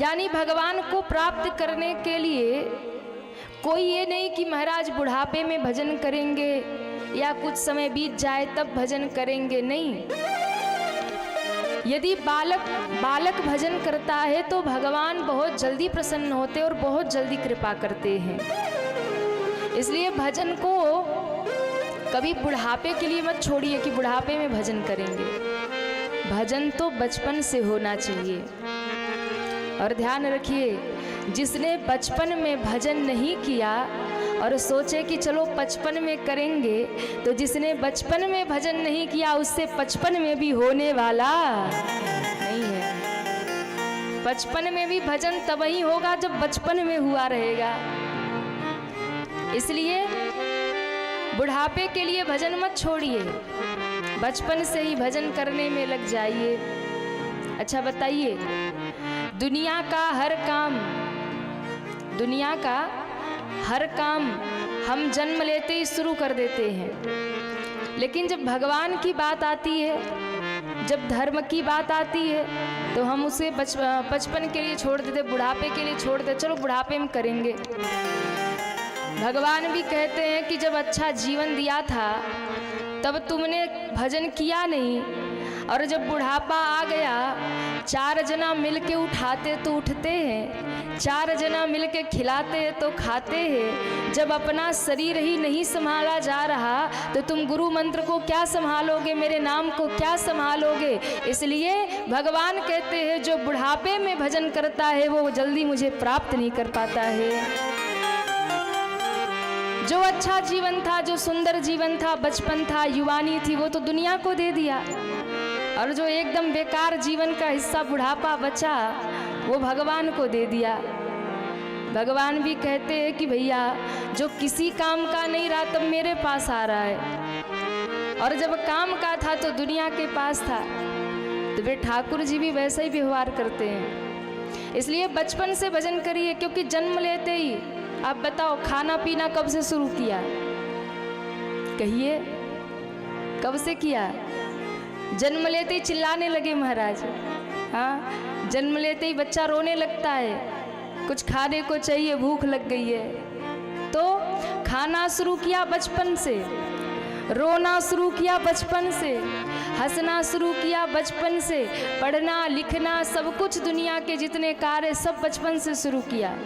यानी भगवान को प्राप्त करने के लिए कोई ये नहीं कि महाराज बुढ़ापे में भजन करेंगे या कुछ समय बीत जाए तब भजन करेंगे, नहीं। यदि बालक भजन करता है तो भगवान बहुत जल्दी प्रसन्न होते और बहुत जल्दी कृपा करते हैं। इसलिए भजन को कभी बुढ़ापे के लिए मत छोड़िए कि बुढ़ापे में भजन करेंगे। भजन तो बचपन से होना चाहिए। और ध्यान रखिए, जिसने बचपन में भजन नहीं किया और सोचे कि चलो 55 में करेंगे, तो जिसने बचपन में भजन नहीं किया उससे 55 में भी होने वाला नहीं है। 55 में भी भजन तब ही होगा जब बचपन में हुआ रहेगा। इसलिए बुढ़ापे के लिए भजन मत छोड़िए, बचपन से ही भजन करने में लग जाइए। अच्छा बताइए, दुनिया का हर काम हम जन्म लेते ही शुरू कर देते हैं, लेकिन जब भगवान की बात आती है, जब धर्म की बात आती है, तो हम उसे बचपन के लिए छोड़ देते, बुढ़ापे के लिए छोड़ देते, चलो बुढ़ापे में करेंगे। भगवान भी कहते हैं कि जब अच्छा जीवन दिया था तब तुमने भजन किया नहीं, और जब बुढ़ापा आ गया, 4 जना मिलके उठाते तो उठते हैं, 4 जना मिलके खिलाते हैं तो खाते हैं। जब अपना शरीर ही नहीं संभाला जा रहा तो तुम गुरु मंत्र को क्या संभालोगे, मेरे नाम को क्या संभालोगे। इसलिए भगवान कहते हैं जो बुढ़ापे में भजन करता है वो जल्दी मुझे प्राप्त नहीं कर पाता है। जो अच्छा जीवन था, जो सुंदर जीवन था, बचपन था, युवानी थी, वो तो दुनिया को दे दिया, और जो एकदम बेकार जीवन का हिस्सा बुढ़ापा बचा वो भगवान को दे दिया। भगवान भी कहते हैं कि भैया जो किसी काम का नहीं रहा तब मेरे पास आ रहा है, और जब काम का था तो दुनिया के पास था। तो वे ठाकुर जी भी वैसा ही व्यवहार करते हैं। इसलिए बचपन से भजन करिए, क्योंकि जन्म लेते ही आप बताओ खाना पीना कब से शुरू किया, कहिए कब से किया? जन्म लेते ही चिल्लाने लगे महाराज। हाँ, जन्म लेते ही बच्चा रोने लगता है, कुछ खाने को चाहिए, भूख लग गई है, तो खाना शुरू किया बचपन से, रोना शुरू किया बचपन से, हंसना शुरू किया बचपन से, पढ़ना लिखना सब कुछ दुनिया के जितने कार्य सब बचपन से शुरू किया,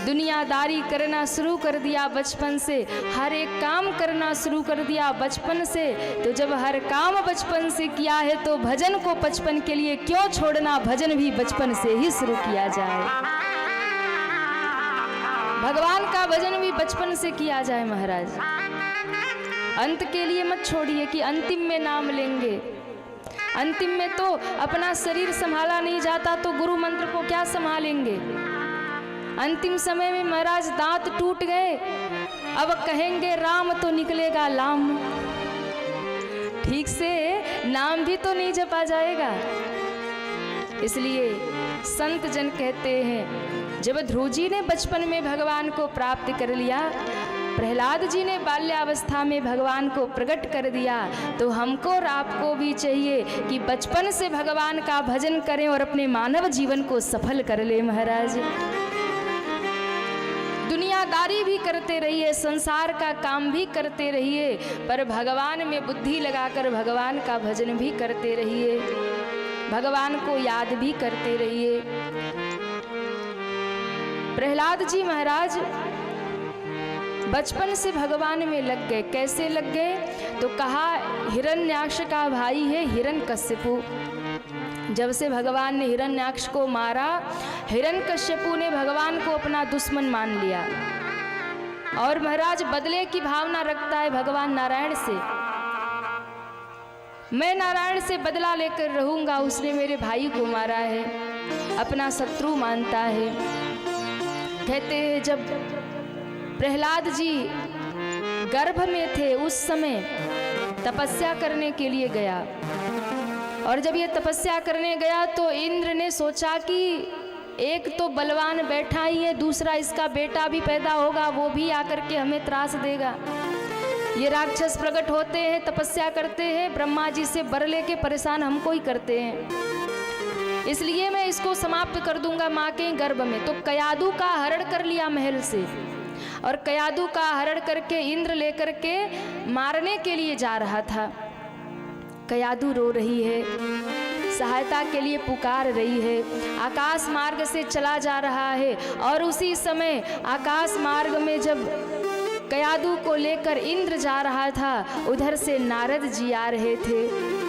दुनियादारी करना शुरू कर दिया बचपन से, हर एक काम करना शुरू कर दिया बचपन से। तो जब हर काम बचपन से किया है तो भजन को बचपन के लिए क्यों छोड़ना, भजन भी बचपन से ही शुरू किया जाए, भगवान का भजन भी बचपन से किया जाए महाराज। अंत के लिए मत छोड़िए कि अंतिम में नाम लेंगे। अंतिम में तो अपना शरीर संभाला नहीं जाता तो गुरु मंत्र को क्या संभालेंगे। अंतिम समय में महाराज दांत टूट गए, अब कहेंगे राम तो निकलेगा लाम, ठीक से नाम भी तो नहीं जपा जाएगा। इसलिए संत जन कहते हैं जब ध्रुव जी ने बचपन में भगवान को प्राप्त कर लिया, प्रहलाद जी ने बाल्यावस्था में भगवान को प्रकट कर दिया, तो हमको और आपको भी चाहिए कि बचपन से भगवान का भजन करें और अपने मानव जीवन को सफल कर ले महाराज। दुनियादारी भी करते रहिए, संसार का काम भी करते रहिए, पर भगवान में बुद्धि लगाकर भगवान का भजन भी करते रहिए, भगवान को याद भी करते रहिए। प्रहलाद जी महाराज बचपन से भगवान में लग गए। कैसे लग गए? तो कहा हिरण्याक्ष का भाई है हिरण्यकश्यपु। जब से भगवान ने हिरण्याक्ष को मारा, हिरण्यकश्यपु ने भगवान को अपना दुश्मन मान लिया और महाराज बदले की भावना रखता है भगवान नारायण से। मैं नारायण से बदला लेकर रहूंगा, उसने मेरे भाई को मारा है, अपना शत्रु मानता है। कहते हैं जब प्रहलाद जी गर्भ में थे उस समय तपस्या करने के लिए गया, और जब ये तपस्या करने गया तो इंद्र ने सोचा कि एक तो बलवान बैठा ही है, दूसरा इसका बेटा भी पैदा होगा, वो भी आकर के हमें त्रास देगा। ये राक्षस प्रकट होते हैं, तपस्या करते हैं, ब्रह्मा जी से वर लेके परेशान हमको ही करते हैं। इसलिए मैं इसको समाप्त कर दूंगा माँ के गर्भ में। तो कयादू का हरण कर लिया महल से, और कयादू का हरण करके इंद्र लेकर के मारने के लिए जा रहा था। कयादू रो रही है, सहायता के लिए पुकार रही है, आकाश मार्ग से चला जा रहा है। और उसी समय आकाश मार्ग में जब कयादू को लेकर इंद्र जा रहा था, उधर से नारद जी आ रहे थे।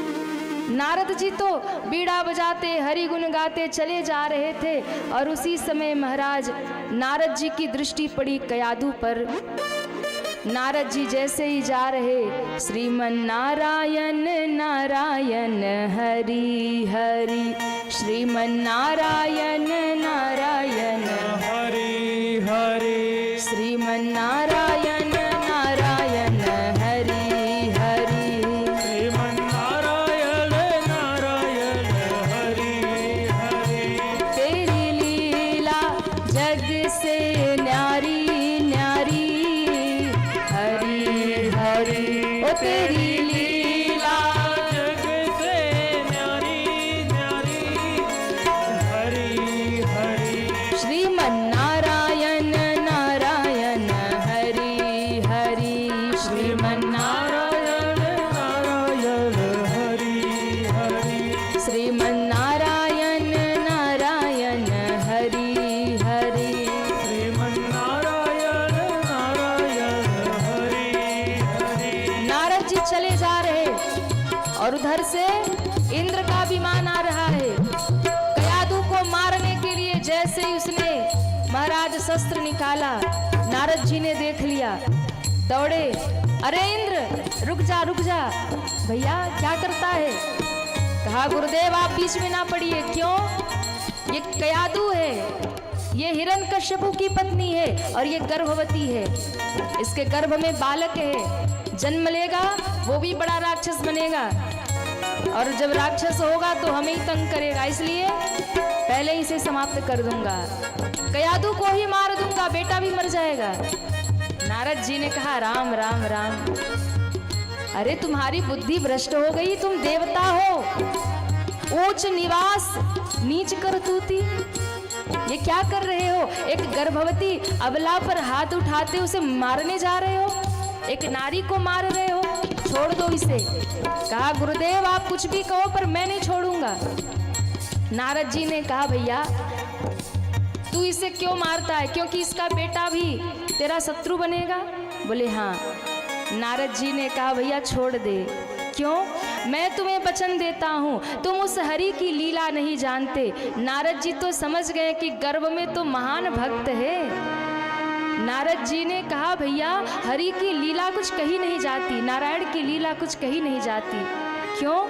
नारद जी तो बीड़ा बजाते हरि गुण गाते चले जा रहे थे, और उसी समय महाराज नारद जी की दृष्टि पड़ी कयादू पर। नारद जी जैसे ही जा रहे, श्रीमन नारायण नारायण हरि हरि, श्रीमन नारायण नारायण हरि हरि, श्रीमन नारायण नारायण हरि हरि, श्रीमन नारायण नारायण हरि हरि। तेरी लीला जग से न्यारी न्यारी, हरि हरि ओ तेरी लीला जग से न्यारी न्यारी, हरि हरि। श्रीमन नारायण नारायण हरि हरि, श्रीमन नारायण नारायण हरि हरि, श्रीमन नारायण नारायण हरि हरि। श्रीमन नारायण नारायण हरि हरि। नारद जी चले जा रहे, और उधर से इंद्र का विमान आ रहा है। कयादू को मारने के लिए जैसे ही उसने महाराज शस्त्र निकाला, नारद जी ने देख लिया, दौड़े, अरे इंद्र रुक जा भैया, क्या करता है? कहा गुरुदेव आप बीच में ना पड़िए। क्यों? ये कयादू है, ये हिरण्यकश्यपु की पत्नी है, और ये गर्भवती है। इसके गर्भ में बालक है, जन्म लेगा वो भी बड़ा राक्षस बनेगा, और जब राक्षस होगा तो हमें ही तंग करेगा, इसलिए पहले ही इसे समाप्त कर दूंगा, कयादू को ही मार दूंगा, बेटा भी मर जाएगा। नारद जी ने कहा राम राम राम, अरे तुम्हारी बुद्धि भ्रष्ट हो गई, तुम देवता हो, ऊंच निवास नीच करतूती, ये क्या कर रहे हो? एक गर्भवती अबला पर हाथ उठाते उसे मारने जा रहे हो, एक नारी को मार रहे हो, छोड़ दो इसे। कहा गुरुदेव आप कुछ भी कहो पर मैं नहीं छोड़ूंगा। नारद जी ने कहा भैया तू इसे क्यों मारता है, क्योंकि इसका बेटा भी तेरा शत्रु बनेगा? बोले हाँ। नारद जी ने कहा भैया छोड़ दे। क्यों? मैं तुम्हें वचन देता हूँ, तुम उस हरि की लीला नहीं जानते। नारद जी तो समझ गए कि गर्भ में तो महान भक्त है। नारद जी ने कहा भैया हरि की लीला कुछ कही नहीं जाती, नारायण की लीला कुछ कही नहीं जाती। क्यों?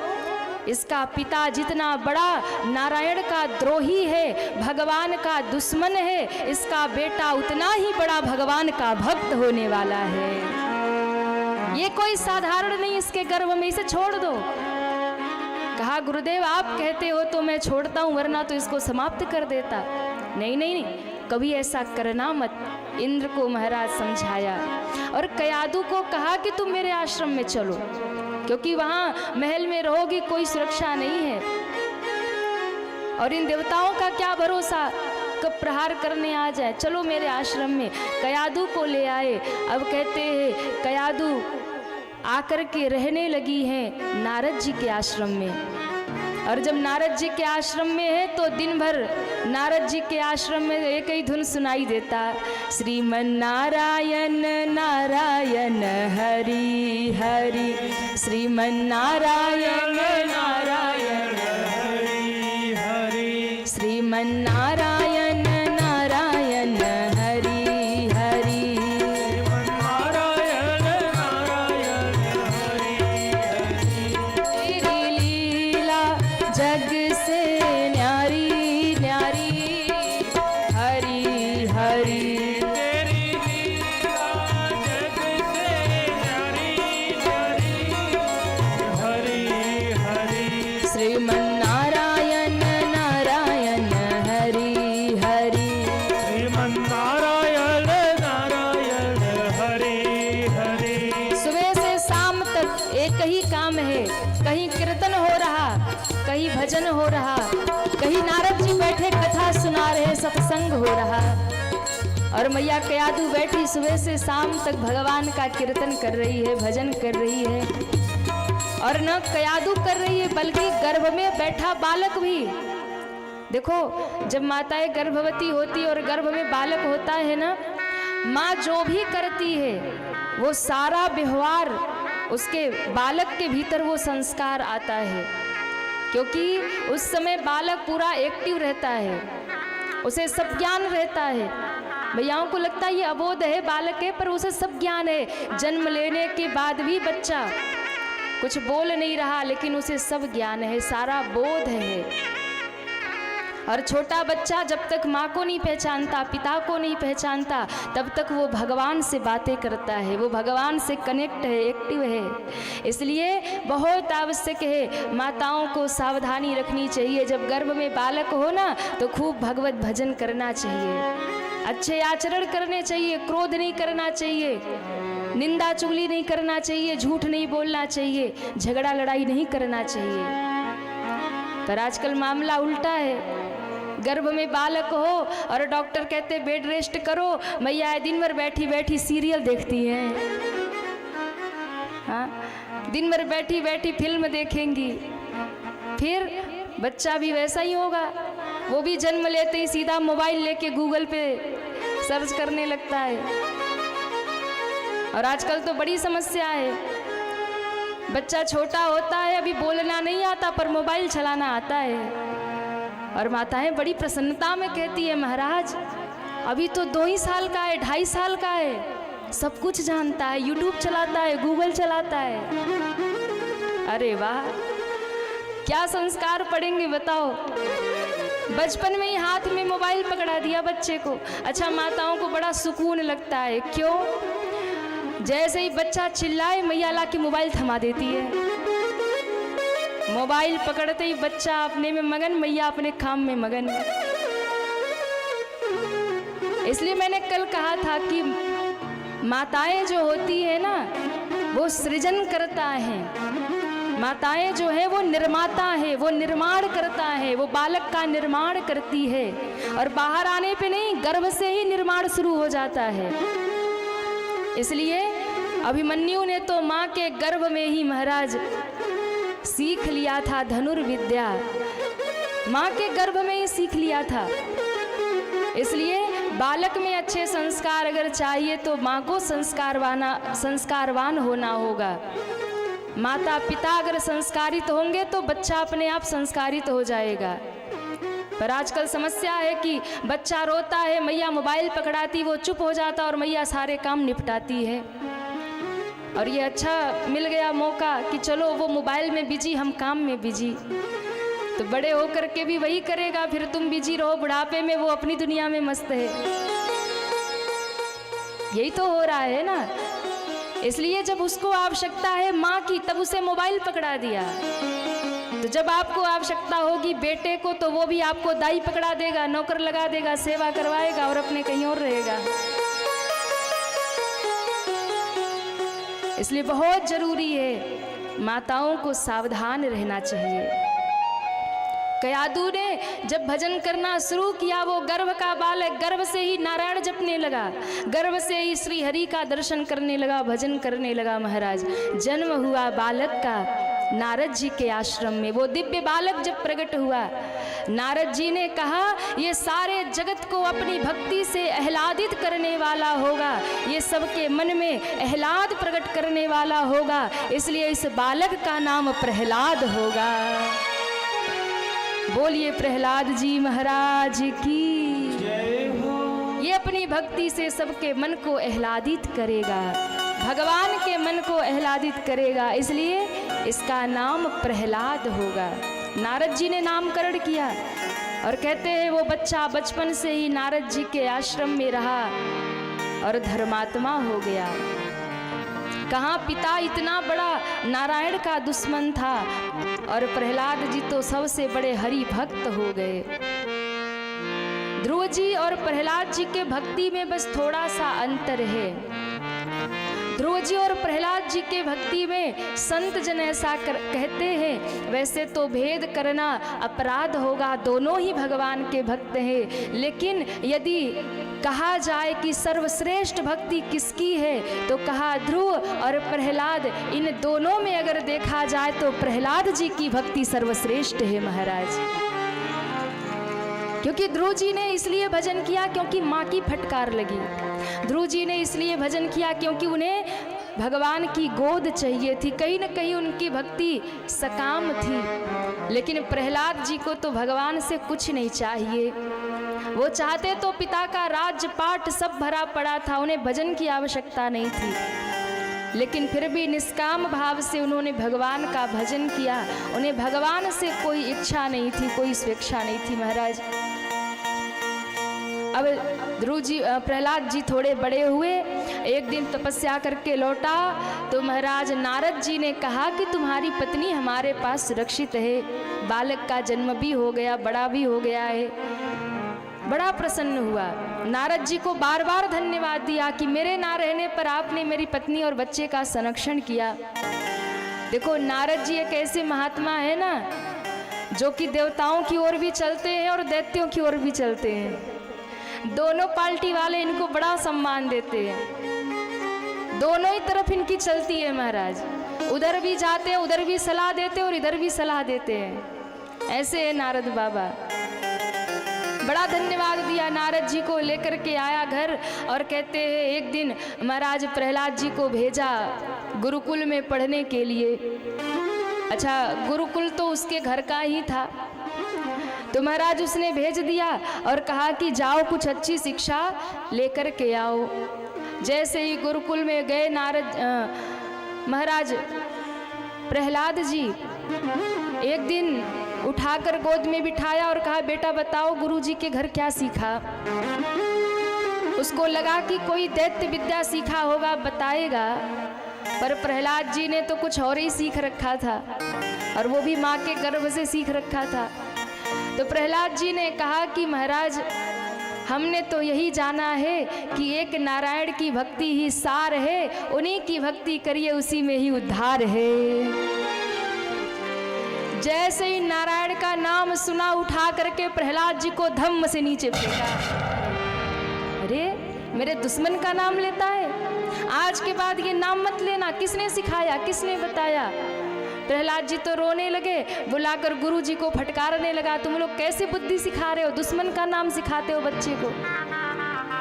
इसका पिता जितना बड़ा नारायण का द्रोही है, भगवान का दुश्मन है, इसका बेटा उतना ही बड़ा भगवान का भक्त होने वाला है। ये कोई साधारण नहीं, इसके गर्भ में, इसे छोड़ दो। कहा गुरुदेव आप कहते हो तो मैं छोड़ता हूँ, वरना तो इसको समाप्त कर देता। नहीं नहीं नहीं, कभी ऐसा करना मत। इंद्र को महाराज समझाया और कयादू को कहा कि तुम मेरे आश्रम में चलो, क्योंकि वहाँ महल में रहोगी कोई सुरक्षा नहीं है, और इन देवताओं का क्या भरोसा कब प्रहार करने आ जाए। चलो मेरे आश्रम में। कयादू को ले आए। अब कहते हैं कयादू आकर के रहने लगी हैं नारद जी के आश्रम में। और जब नारद जी के आश्रम में है तो दिन भर नारद जी के आश्रम में एक ही धुन सुनाई देता, श्रीमन नारायण नारायण हरि हरि, श्रीमन नारायण नारायण हरि हरि, श्रीमन नारायण नारायण हरि हरि, श्रीमन नारायण नारायण हरि हरि। तेरी लीला जग से न्यारी न्यारी, हरि हरि, तेरी लीला जग से न्यारी न्यारी, हरि हरि। श्रीमन नारायण नारायण हरि हरि, श्रीमन नारायण नारायण हरि हरि। सुबह से शाम तक एक ही काम है, कहीं कीर्तन हो रहा, कहीं भजन हो रहा, कहीं अभी नारद जी बैठे कथा सुना रहे, सत्संग हो रहा, और मैया कयादू बैठी सुबह से शाम तक भगवान का कीर्तन कर रही है, भजन कर रही है। और न कयादू कर रही है बल्कि गर्भ में बैठा बालक भी। देखो, जब माताएं गर्भवती होती और गर्भ में बालक होता है ना, माँ जो भी करती है वो सारा व्यवहार उसके बालक के भीतर वो संस्कार आता है, क्योंकि उस समय बालक पूरा एक्टिव रहता है, उसे सब ज्ञान रहता है। भैयाओं को लगता है ये अबोध है, बालक है, पर उसे सब ज्ञान है। जन्म लेने के बाद भी बच्चा कुछ बोल नहीं रहा, लेकिन उसे सब ज्ञान है, सारा बोध है। और छोटा बच्चा जब तक माँ को नहीं पहचानता, पिता को नहीं पहचानता, तब तक वो भगवान से बातें करता है, वो भगवान से कनेक्ट है, एक्टिव है। इसलिए बहुत आवश्यक है, माताओं को सावधानी रखनी चाहिए। जब गर्भ में बालक हो ना, तो खूब भगवत भजन करना चाहिए, अच्छे आचरण करने चाहिए, क्रोध नहीं करना चाहिए, निंदा चुगली नहीं करना चाहिए, झूठ नहीं बोलना चाहिए, झगड़ा लड़ाई नहीं करना चाहिए। पर आजकल मामला उल्टा है, गर्भ में बालक हो और डॉक्टर कहते बेड रेस्ट करो, मैया दिन भर बैठी बैठी सीरियल देखती हैं, हाँ, दिन भर बैठी बैठी फिल्म देखेंगी। फिर बच्चा भी वैसा ही होगा, वो भी जन्म लेते ही सीधा मोबाइल लेके गूगल पे सर्च करने लगता है। और आजकल तो बड़ी समस्या है, बच्चा छोटा होता है, अभी बोलना नहीं आता पर मोबाइल चलाना आता है। और माताएं बड़ी प्रसन्नता में कहती है, महाराज अभी तो 2 ही साल का है, 2.5 साल का है, सब कुछ जानता है, यूट्यूब चलाता है, गूगल चलाता है। अरे वाह, क्या संस्कार पड़ेंगे बताओ। बचपन में ही हाथ में मोबाइल पकड़ा दिया बच्चे को। अच्छा, माताओं को बड़ा सुकून लगता है, क्यों? जैसे ही बच्चा चिल्लाए, मैया ला के मोबाइल थमा देती है। मोबाइल पकड़ते ही बच्चा अपने में मगन, मैया अपने काम में मगन। इसलिए मैंने कल कहा था कि माताएं जो होती है ना, वो सृजन करता है। माताएं जो है वो निर्माता है, वो निर्माण करता है, वो बालक का निर्माण करती है। और बाहर आने पे नहीं, गर्भ से ही निर्माण शुरू हो जाता है। इसलिए अभिमन्यु ने तो माँ के गर्भ में ही महाराज सीख लिया था धनुर्विद्या, माँ के गर्भ में ही सीख लिया था। इसलिए बालक में अच्छे संस्कार अगर चाहिए तो माँ को संस्कारवान होना होगा। माता पिता अगर संस्कारित होंगे तो बच्चा अपने आप संस्कारित हो जाएगा। पर आजकल समस्या है कि बच्चा रोता है, मैया मोबाइल पकड़ाती, वो चुप हो जाता और मैया सारे काम निपटाती है। और ये अच्छा मिल गया मौका कि चलो वो मोबाइल में बिजी, हम काम में बिजी, तो बड़े होकर के भी वही करेगा। फिर तुम बिजी रहो, बुढ़ापे में वो अपनी दुनिया में मस्त है। यही तो हो रहा है ना। इसलिए जब उसको आवश्यकता है माँ की, तब उसे मोबाइल पकड़ा दिया। तो जब आपको आवश्यकता होगी बेटे को, तो वो भी आपको दाई पकड़ा देगा, नौकर लगा देगा, सेवा करवाएगा और अपने कहीं और रहेगा। इसलिए बहुत जरूरी है, माताओं को सावधान रहना चाहिए। कयादू ने जब भजन करना शुरू किया, वो गर्भ का बालक गर्भ से ही नारायण जपने लगा, गर्भ से ही श्री हरि का दर्शन करने लगा, भजन करने लगा। महाराज जन्म हुआ बालक का नारद जी के आश्रम में। वो दिव्य बालक जब प्रकट हुआ, नारद जी ने कहा ये सारे जगत को अपनी भक्ति से आह्लादित करने वाला होगा, ये सबके मन में आह्लाद प्रकट करने वाला होगा, इसलिए इस बालक का नाम प्रहलाद होगा। बोलिए प्रहलाद जी महाराज की जय हो। ये अपनी भक्ति से सबके मन को आह्लादित करेगा, भगवान के मन को आह्लादित करेगा, इसलिए इसका नाम प्रहलाद होगा। नारद जी ने नामकरण किया और कहते हैं वो बच्चा बचपन से ही नारद जी के आश्रम में रहा और धर्मात्मा हो गया। कहाँ पिता इतना बड़ा नारायण का दुश्मन था और प्रहलाद जी तो सबसे बड़े हरि भक्त हो गए। ध्रुव जी और प्रहलाद जी के भक्ति में बस थोड़ा सा अंतर है। ध्रुव जी और प्रहलाद जी के भक्ति में संत जन ऐसा कहते हैं, वैसे तो भेद करना अपराध होगा, दोनों ही भगवान के भक्त हैं, लेकिन यदि कहा जाए कि सर्वश्रेष्ठ भक्ति किसकी है तो कहा ध्रुव और प्रहलाद। इन दोनों में अगर देखा जाए तो प्रहलाद जी की भक्ति सर्वश्रेष्ठ है महाराज। क्योंकि ध्रुव जी ने इसलिए भजन किया क्योंकि माँ की फटकार लगी। ध्रुव जी ने इसलिए भजन किया क्योंकि उन्हें भगवान की गोद चाहिए थी, कहीं न कहीं उनकी भक्ति सकाम थी। लेकिन प्रहलाद जी को तो भगवान से कुछ नहीं चाहिए, वो चाहते तो पिता का राजपाट सब भरा पड़ा था, उन्हें भजन की आवश्यकता नहीं थी। लेकिन फिर भी निष्काम भाव से उन्होंने भगवान का भजन किया, उन्हें भगवान से कोई इच्छा नहीं थी, कोई स्वेच्छा नहीं थी महाराज। अब ध्रुव जी प्रहलाद जी थोड़े बड़े हुए, एक दिन तपस्या करके लौटा तो महाराज नारद जी ने कहा कि तुम्हारी पत्नी हमारे पास सुरक्षित है, बालक का जन्म भी हो गया, बड़ा भी हो गया है। बड़ा प्रसन्न हुआ, नारद जी को बार बार धन्यवाद दिया कि मेरे ना रहने पर आपने मेरी पत्नी और बच्चे का संरक्षण किया। देखो नारद जी एक ऐसे महात्मा है ना जो कि देवताओं की ओर भी चलते हैं और दैत्यों की ओर भी चलते हैं। दोनों पार्टी वाले इनको बड़ा सम्मान देते हैं, दोनों ही तरफ इनकी चलती है महाराज। उधर भी जाते हैं, उधर भी सलाह देते हैं और इधर भी सलाह देते हैं। ऐसे है नारद बाबा। बड़ा धन्यवाद दिया, नारद जी को लेकर के आया घर और कहते हैं एक दिन महाराज प्रहलाद जी को भेजा गुरुकुल में पढ़ने के लिए। अच्छा, गुरुकुल तो उसके घर का ही था, तो महाराज उसने भेज दिया और कहा कि जाओ कुछ अच्छी शिक्षा लेकर के आओ। जैसे ही गुरुकुल में गए महाराज प्रहलाद जी, एक दिन उठाकर गोद में बिठाया और कहा बेटा बताओ गुरुजी के घर क्या सीखा। उसको लगा कि कोई दैत्य विद्या सीखा होगा, बताएगा, पर प्रहलाद जी ने तो कुछ और ही सीख रखा था और वो भी माँ के गर्भ से सीख रखा था। तो प्रहलाद जी ने कहा कि महाराज हमने तो यही जाना है कि एक नारायण की भक्ति ही सार है, उन्हीं की भक्ति करिए, उसी में ही उद्धार है। जैसे ही नारायण का नाम सुना, उठा करके प्रहलाद जी को धम्म से नीचे फेंका। अरे मेरे दुश्मन का नाम लेता है, आज के बाद ये नाम मत लेना, किसने सिखाया, किसने बताया। प्रहलाद जी तो रोने लगे, बुलाकर गुरु जी को फटकारने लगा, तुम लोग कैसे बुद्धि सिखा रहे हो, दुश्मन का नाम सिखाते हो बच्चे को,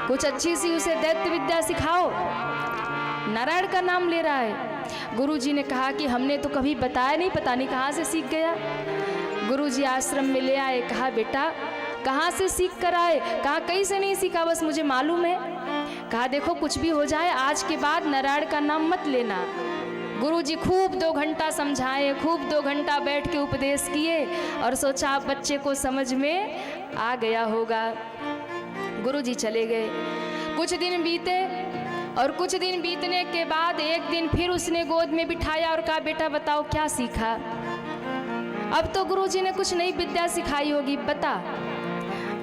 कुछ अच्छी सी उसे दैत्य विद्या सिखाओ, नारायण का नाम ले रहा है। गुरु जी ने कहा कि हमने तो कभी बताया नहीं, पता नहीं कहाँ से सीख गया। गुरु जी आश्रम में ले आए, कहा बेटा कहाँ से सीख कर आए, कहा कहीं से नहीं सीखा, बस मुझे मालूम है। कहा देखो कुछ भी हो जाए, आज के बाद नारायण का नाम मत लेना। गुरु जी खूब 2 घंटा समझाए, खूब 2 घंटा बैठ के उपदेश किए और सोचा आप बच्चे को समझ में आ गया होगा। गुरु जी चले गए, कुछ दिन बीते और कुछ दिन बीतने के बाद एक दिन फिर उसने गोद में बिठाया और कहा बेटा बताओ क्या सीखा। अब तो गुरु जी ने कुछ नई विद्या सिखाई होगी, बता।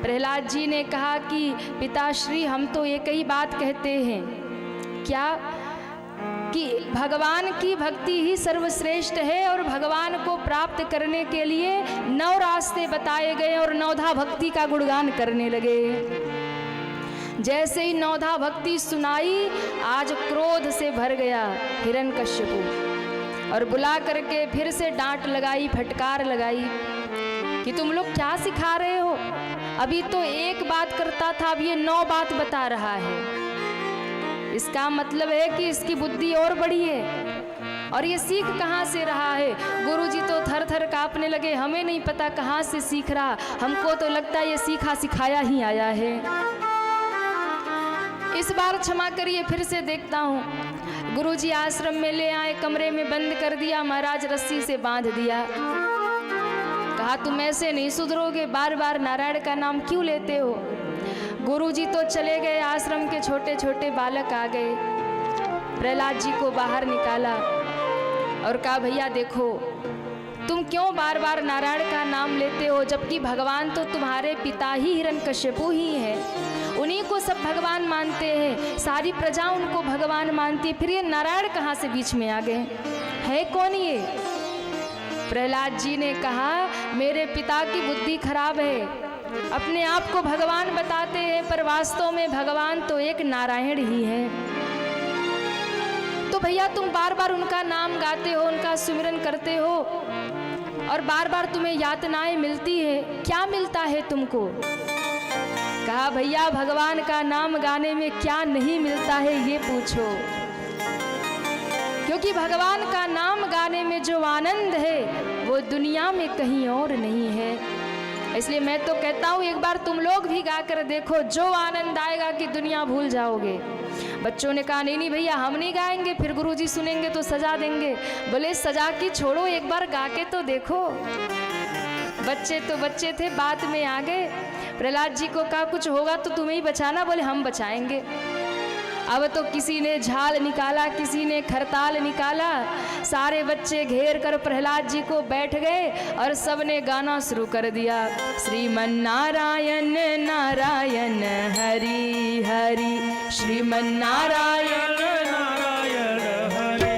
प्रहलाद जी ने कहा कि पिताश्री हम तो एक ही बात कहते हैं, क्या कि भगवान की भक्ति ही सर्वश्रेष्ठ है और भगवान को प्राप्त करने के लिए 9 रास्ते बताए गए और 9धा भक्ति का गुणगान करने लगे। जैसे ही 9धा भक्ति सुनाई, आज क्रोध से भर गया हिरण्यकश्यपु और बुला करके फिर से डांट लगाई, फटकार लगाई कि तुम लोग क्या सिखा रहे हो, अभी तो एक बात करता था, अब ये 9 बात बता रहा है। इसका मतलब है कि इसकी बुद्धि और बड़ी है और ये सीख कहाँ से रहा है। गुरुजी तो थर थर कांपने लगे, हमें नहीं पता कहाँ से सीख रहा, हमको तो लगता है ये सीखा सिखाया ही आया है। इस बार क्षमा करिए, फिर से देखता हूँ। गुरुजी आश्रम में ले आए, कमरे में बंद कर दिया, महाराज रस्सी से बांध दिया। कहा तुम ऐसे नहीं सुधरोगे, बार बार नारायण का नाम क्यों लेते हो। गुरुजी तो चले गए, आश्रम के छोटे छोटे बालक आ गए, प्रहलाद जी को बाहर निकाला और कहा भैया देखो तुम क्यों बार बार नारायण का नाम लेते हो, जबकि भगवान तो तुम्हारे पिता ही हिरण्यकश्यपु ही है, उन्हीं को सब भगवान मानते हैं, सारी प्रजा उनको भगवान मानती है, फिर ये नारायण कहाँ से बीच में आ गए, है कौन ये? प्रहलाद जी ने कहा मेरे पिता की बुद्धि खराब है, अपने आप को भगवान बताते हैं, पर वास्तव में भगवान तो एक नारायण ही है। तो भैया तुम बार बार उनका नाम गाते हो, उनका सुमिरन करते हो, और बार बार तुम्हें यातनाएं मिलती है, क्या मिलता है तुमको? कहा भैया भगवान का नाम गाने में क्या नहीं मिलता है ये पूछो, क्योंकि भगवान का नाम गाने में जो आनंद है वो दुनिया में कहीं और नहीं है। इसलिए मैं तो कहता हूँ एक बार तुम लोग भी गा कर देखो, जो आनंद आएगा कि दुनिया भूल जाओगे। बच्चों ने कहा नहीं नहीं भैया हम नहीं गाएंगे, फिर गुरुजी सुनेंगे तो सजा देंगे। बोले सजा की छोड़ो, एक बार गा के तो देखो। बच्चे तो बच्चे थे, बात में आ गए। प्रहलाद जी को कहा कुछ होगा तो तुम्हें ही बचाना। बोले हम बचाएंगे। अब तो किसी ने झाल निकाला, किसी ने खरताल निकाला, सारे बच्चे घेर कर प्रहलाद जी को बैठ गए और सबने गाना शुरू कर दिया। श्रीमन नारायण नारायण हरि हरि, श्रीमन नारायण नारायण हरि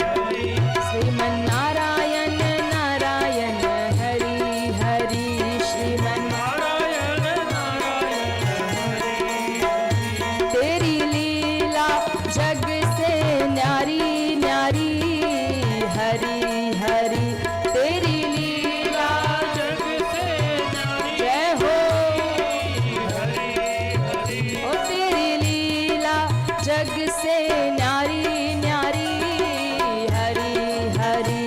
हरि, श्रीमन नारायण नारायण हरि हरि, श्रीमन नारायण नारायण हरि हरि। तेरी लीला जग से न्यारी न्यारी, हरि हरि तेरी लीला जग से न्यारी जय हो। हरि हरि, ओ तेरी लीला जग से न्यारी न्यारी, हरि हरि।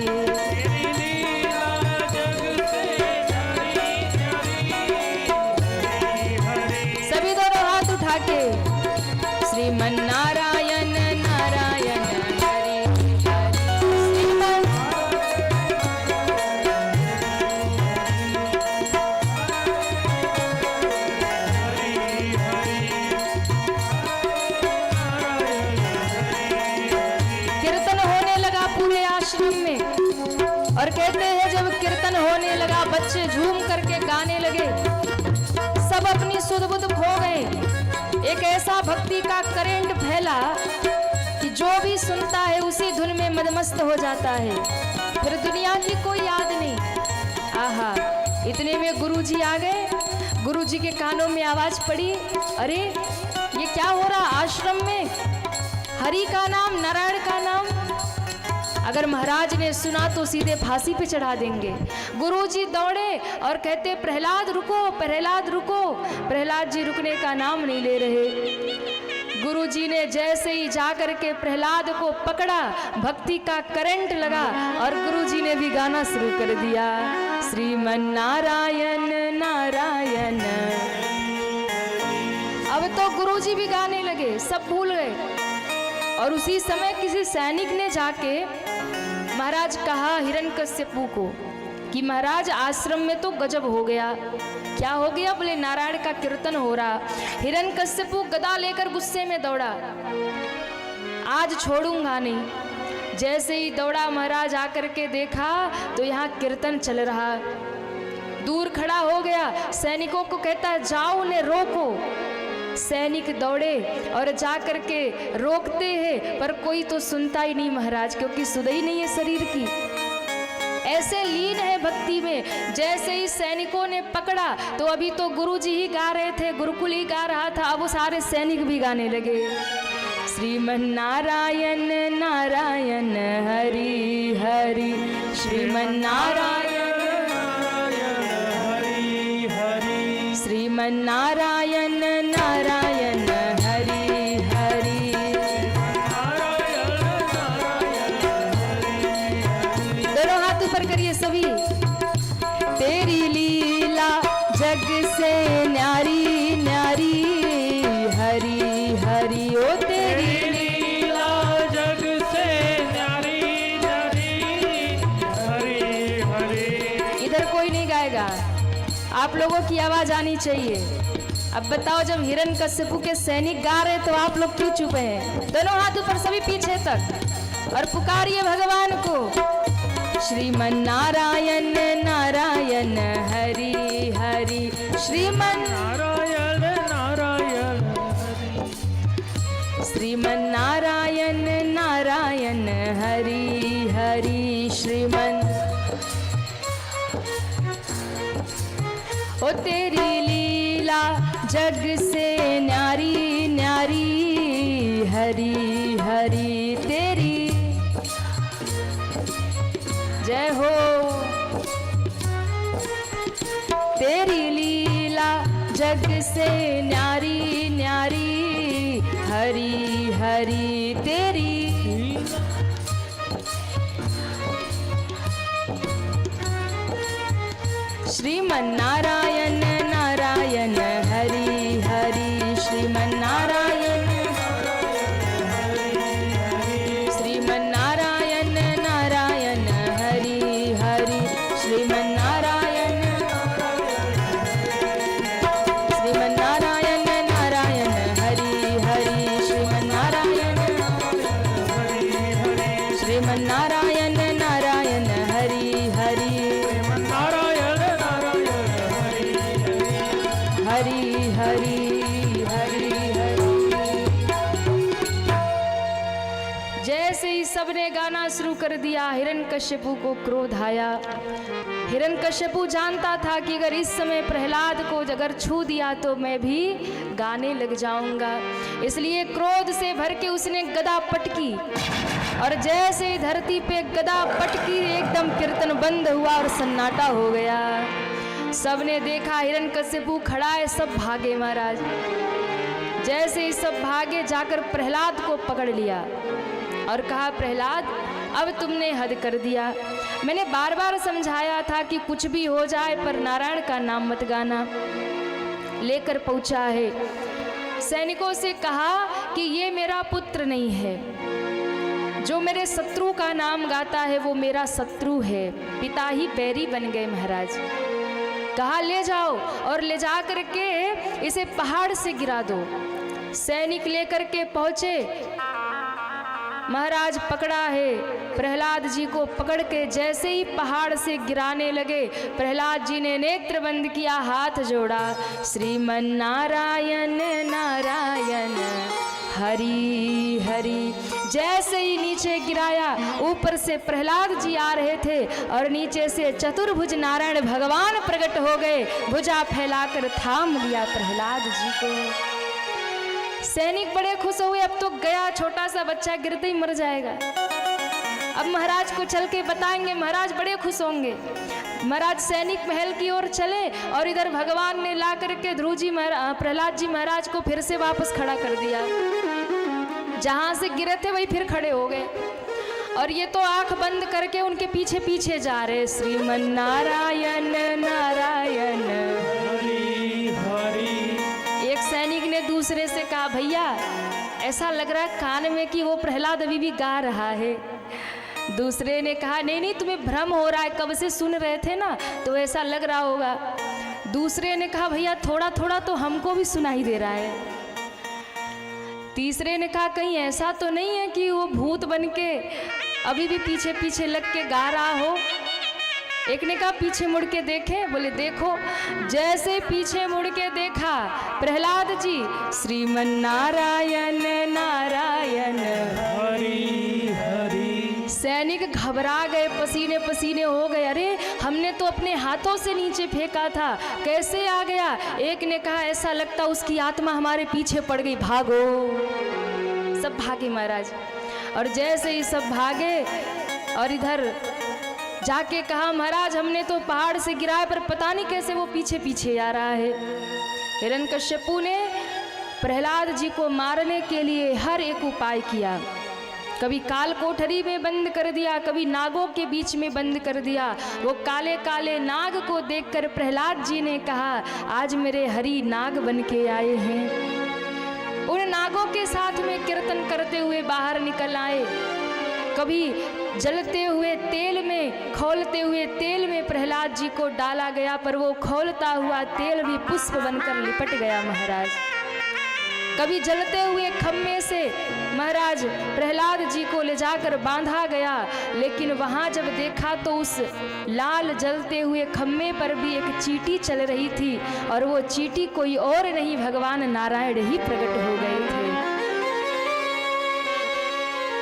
तेरी लीला जग से न्यारी न्यारी, हरि हरि। सभी दोनों हाथ उठा के श्रीमन नारायण नारायण हरि हरि, श्रीमन कीर्तन होने लगा पूरे आश्रम में। और कहते हैं जब कीर्तन होने लगा बच्चे झूम करके गाने लगे, सब अपनी सुध बुध खो गए। एक ऐसा भक्ति का करंट फैला कि जो भी सुनता है उसी धुन में मदमस्त हो जाता है, फिर दुनिया की कोई याद नहीं। आहा, इतने में गुरुजी आ गए। गुरुजी के कानों में आवाज पड़ी, अरे ये क्या हो रहा आश्रम में? हरि का नाम, नारायण का नाम। अगर महाराज ने सुना तो सीधे फांसी पे चढ़ा देंगे। गुरुजी दौड़े और कहते प्रहलाद रुको, प्रहलाद रुको। प्रहलाद जी रुकने का नाम नहीं ले रहे। गुरुजी ने जैसे ही जाकर के प्रहलाद को पकड़ा, भक्ति का करंट लगा और गुरुजी ने भी गाना शुरू कर दिया। श्रीमन नारायण नारायण। अब तो गुरुजी भी गाने लगे, सब भूल गए। और उसी समय किसी सैनिक ने जाके महाराज कहा हिरण्यकश्यपु को कि महाराज आश्रम में तो गजब हो गया। क्या हो गया? बोले नारायण का कीर्तन हो रहा। हिरण्यकश्यपु गदा लेकर गुस्से में दौड़ा, आज छोड़ूंगा नहीं। जैसे ही दौड़ा महाराज आकर के देखा तो यहाँ कीर्तन चल रहा। दूर खड़ा हो गया, सैनिकों को कहता है जाओ उन्हें रोको। सैनिक दौड़े और जा कर के रोकते हैं, पर कोई तो सुनता ही नहीं महाराज, क्योंकि सुध ही नहीं है शरीर की। ऐसे लीन है भक्ति में। जैसे ही सैनिकों ने पकड़ा तो अभी तो गुरुजी ही गा रहे थे, गुरुकुल ही गा रहा था, अब वो सारे सैनिक भी गाने लगे। श्रीमन नारायण नारायण हरि हरि, श्रीमन नारायण हरि हरि, श्रीमन नारायण नारायण हरि हरि। दोनों हाथ ऊपर करिए सभी। तेरी लीला जग से न्यारी न्यारी, हरि हरि। ओ तेरी लीला जग से न्यारी न्यारी, हरि हरि। इधर कोई नहीं गाएगा, आप लोगों की आवाज आनी चाहिए। अब बताओ, जब हिरण्यकश्यपु के सैनिक गा रहे तो आप लोग क्यों चुप हैं? दोनों हाथ ऊपर सभी पीछे तक और पुकारिए भगवान को। श्रीमन्नारायण नारायण हरि हरि नारायण नारायण हरि श्रीमन्नारायण नारायण हरि हरि ओ तेरी लीला जग से न्यारी न्यारी हरि हरि तेरी जय हो। तेरी लीला जग से न्यारी न्यारी हरि हरि तेरी श्रीमन्नारायण नारायण हरि हरि श्रीमन्नारायण श्रीमन्नारायण नारायण हरि हरि श्रीमन्नारायण श्रीमन्नारायण नारायण हरि हरि श्रीमन्नारायण श्रीमन्नारायण नारायण हरि हरि हरि हरि हरि हरि। जैसे ही सबने गाना शुरू कर दिया, हिरण्यकश्यपु को क्रोध आया। हिरण्यकश्यपु जानता था कि अगर इस समय प्रहलाद को अगर छू दिया तो मैं भी गाने लग जाऊंगा, इसलिए क्रोध से भर के उसने गदा पटकी और जैसे ही धरती पे गदा पटकी एकदम कीर्तन बंद हुआ और सन्नाटा हो गया। सबने देखा हिरण्यकश्यपु खड़ा है, सब भागे महाराज। जैसे ही सब भागे जाकर प्रहलाद को पकड़ लिया और कहा प्रहलाद अब तुमने हद कर दिया। मैंने बार बार समझाया था कि कुछ भी हो जाए पर नारायण का नाम मत गाना। लेकर पहुंचा है, सैनिकों से कहा कि ये मेरा पुत्र नहीं है, जो मेरे शत्रु का नाम गाता है वो मेरा शत्रु है। पिता ही बैरी बन गए महाराज। कहा ले जाओ और ले जा करके इसे पहाड़ से गिरा दो। सैनिक लेकर के पहुंचे, महाराज पकड़ा है प्रहलाद जी को, पकड़ के जैसे ही पहाड़ से गिराने लगे प्रहलाद जी ने नेत्र बंद किया, हाथ जोड़ा, श्रीमन्नारायण नारायण हरि हरि। जैसे ही नीचे गिराया, ऊपर से प्रहलाद जी आ रहे थे और नीचे से चतुर्भुज नारायण भगवान प्रकट हो गए, भुजा फैलाकर थाम लिया प्रहलाद जी को। सैनिक बड़े खुश हुए, अब तो गया छोटा सा बच्चा, गिरते ही मर जाएगा। अब महाराज को चल के बताएंगे, महाराज बड़े खुश होंगे। महाराज सैनिक महल की ओर चले और इधर भगवान ने ला करके ध्रुव जी प्रहलाद जी महाराज को फिर से वापस खड़ा कर दिया। जहां से गिरे थे वही फिर खड़े हो गए और ये तो आंख बंद करके उनके पीछे पीछे जा रहे, श्रीमन्नारायण नारायण हरि हरि। एक सैनिक ने दूसरे से कहा भैया ऐसा लग रहा है कान में कि वो प्रहलाद अभी भी गा रहा है। दूसरे ने कहा नहीं नहीं तुम्हें भ्रम हो रहा है, कब से सुन रहे थे ना तो ऐसा लग रहा होगा। दूसरे ने कहा भैया थोड़ा थोड़ा तो हमको भी सुनाई दे रहा है। तीसरे ने कहा कहीं ऐसा तो नहीं है कि वो भूत बन के अभी भी पीछे पीछे लग के गा रहा हो। एक ने कहा पीछे मुड़ के देखे, बोले देखो। जैसे पीछे मुड़ के देखा प्रहलाद जी, श्रीमन्नारायण नारायण हरि हरि। सैनिक घबरा गए, पसीने पसीने हो गए, अरे हमने तो अपने हाथों से नीचे फेंका था, कैसे आ गया। एक ने कहा ऐसा लगता उसकी आत्मा हमारे पीछे पड़ गई, भागो। सब भागे महाराज। और जैसे ही सब भागे और इधर जाके कहा महाराज हमने तो पहाड़ से गिराया पर पता नहीं कैसे वो पीछे पीछे आ रहा है। हिरण्यकश्यपु ने प्रहलाद जी को मारने के लिए हर एक उपाय किया। कभी काल कोठरी में बंद कर दिया, कभी नागों के बीच में बंद कर दिया। वो काले काले नाग को देखकर प्रहलाद जी ने कहा आज मेरे हरि नाग बन के आए हैं। उन नागों के साथ में कीर्तन करते हुए बाहर निकल आए। कभी जलते हुए तेल में, खौलते हुए तेल में प्रहलाद जी को डाला गया, पर वो खौलता हुआ तेल भी पुष्प बनकर लिपट गया महाराज। कभी जलते हुए खम्भे से महाराज प्रहलाद जी को ले जाकर बांधा गया, लेकिन वहां जब देखा तो उस लाल जलते हुए खम्भे पर भी एक चींटी चल रही थी, और वो चींटी कोई और नहीं भगवान नारायण ही प्रकट हो गए थे।